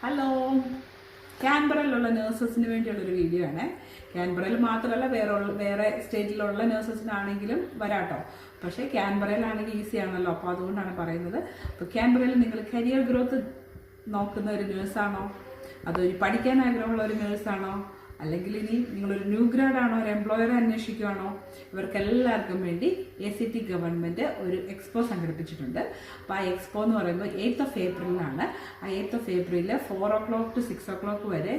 Hello, ക്യാൻബറയിലുള്ള നേഴ്സസിന് വേണ്ടിയുള്ളൊരു video ആണ്. ക്യാൻബറയിൽ മാത്രമല്ല വേറെ സ്റ്റേറ്റിലുള്ള നേഴ്സസിനാണെങ്കിലും വരാട്ടോ. പക്ഷേ ക്യാൻബറയിലാണെങ്കിൽ ഈസി ആണല്ലോ, അപ്പോൾ അതുകൊണ്ടാണ് പറയുന്നത്. അപ്പോൾ ക്യാൻബറയിൽ നിങ്ങൾ കരിയർ ഗ്രോത്ത് നോക്കുന്ന ഒരു നേഴ്സാണോ, അതൊരു പഠിക്കാൻ ആഗ്രഹമുള്ള ഒരു നേഴ്സാണോ, അല്ലെങ്കിൽ ഇനി നിങ്ങളൊരു ന്യൂ ഗ്രാഡ് ആണോ, ഒരു എംപ്ലോയറെ അന്വേഷിക്കുകയാണോ, ഇവർക്കെല്ലാവർക്കും വേണ്ടി ACT ഗവൺമെൻറ് ഒരു എക്സ്പോ സംഘടിപ്പിച്ചിട്ടുണ്ട്. അപ്പോൾ ആ എക്സ്പോ എന്ന് പറയുമ്പോൾ 8th ഏപ്രിലാണ്. ആ 8th ഏപ്രിലിൽ 4 o'clock to 6 o'clock വരെ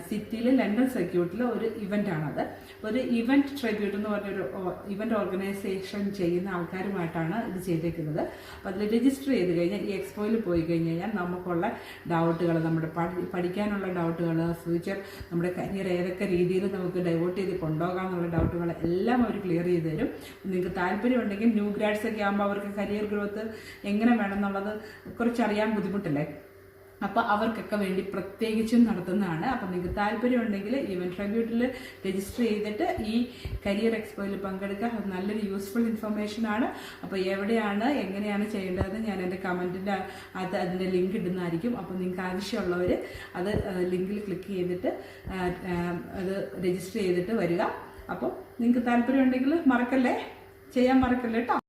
സിറ്റിയിൽ ലണ്ടൻ സർക്യൂട്ടിൽ ഒരു ഇവൻ്റാണത്. ഒരു ഇവൻറ്റ് ട്രിബ്യൂട്ട് എന്ന് പറഞ്ഞൊരു ഇവൻ്റ് ഓർഗനൈസേഷൻ ചെയ്യുന്ന ആൾക്കാരുമായിട്ടാണ് ഇത് ചെയ്തേക്കുന്നത്. അപ്പോൾ അതിൽ രജിസ്റ്റർ ചെയ്ത് കഴിഞ്ഞാൽ ഈ എക്സ്പോയിൽ പോയി കഴിഞ്ഞ് കഴിഞ്ഞാൽ നമുക്കുള്ള ഡൗട്ടുകൾ, നമ്മുടെ പഠിക്കാനുള്ള ഡൗട്ടുകൾ, ഫ്യൂച്ചർ നമ്മുടെ കരിയർ ഏതൊക്കെ രീതിയിൽ നമുക്ക് ഡൈവേർട്ട് ചെയ്ത് കൊണ്ടുപോകാമെന്നുള്ള ഡൗട്ടുകൾ എല്ലാം അവർ ക്ലിയർ ചെയ്ത് തരും. നിങ്ങൾക്ക് താല്പര്യമുണ്ടെങ്കിൽ ന്യൂ ഗ്രാഡ്സ് ഒക്കെ ആകുമ്പോൾ അവർക്ക് കരിയർ ഗ്രോത്ത് എങ്ങനെ വേണമെന്നുള്ളത് കുറച്ചറിയാൻ ബുദ്ധിമുട്ടല്ലേ. അപ്പോൾ അവർക്കൊക്കെ വേണ്ടി പ്രത്യേകിച്ചും നടത്തുന്നതാണ്. അപ്പോൾ നിങ്ങൾക്ക് താല്പര്യമുണ്ടെങ്കിൽ ഇവൻറ്റ് ട്രിബ്യൂട്ടിൽ രജിസ്റ്റർ ചെയ്തിട്ട് ഈ കരിയർ എക്സ്പോയിൽ പങ്കെടുക്കുക. അത് നല്ലൊരു യൂസ്ഫുൾ ഇൻഫർമേഷനാണ്. അപ്പോൾ എവിടെയാണ് എങ്ങനെയാണ് ചെയ്യേണ്ടതെന്ന് ഞാൻ എൻ്റെ കമൻറ്റിൻ്റെ അതിൻ്റെ ലിങ്ക് ഇടുന്നതായിരിക്കും. അപ്പോൾ നിങ്ങൾക്ക് ആവശ്യമുള്ളവർ അത് ലിങ്കിൽ ക്ലിക്ക് ചെയ്തിട്ട് അത് രജിസ്റ്റർ ചെയ്തിട്ട് വരിക. അപ്പോൾ നിങ്ങൾക്ക് താല്പര്യമുണ്ടെങ്കിൽ ചെയ്യാൻ മറക്കല്ലേ കേട്ടോ.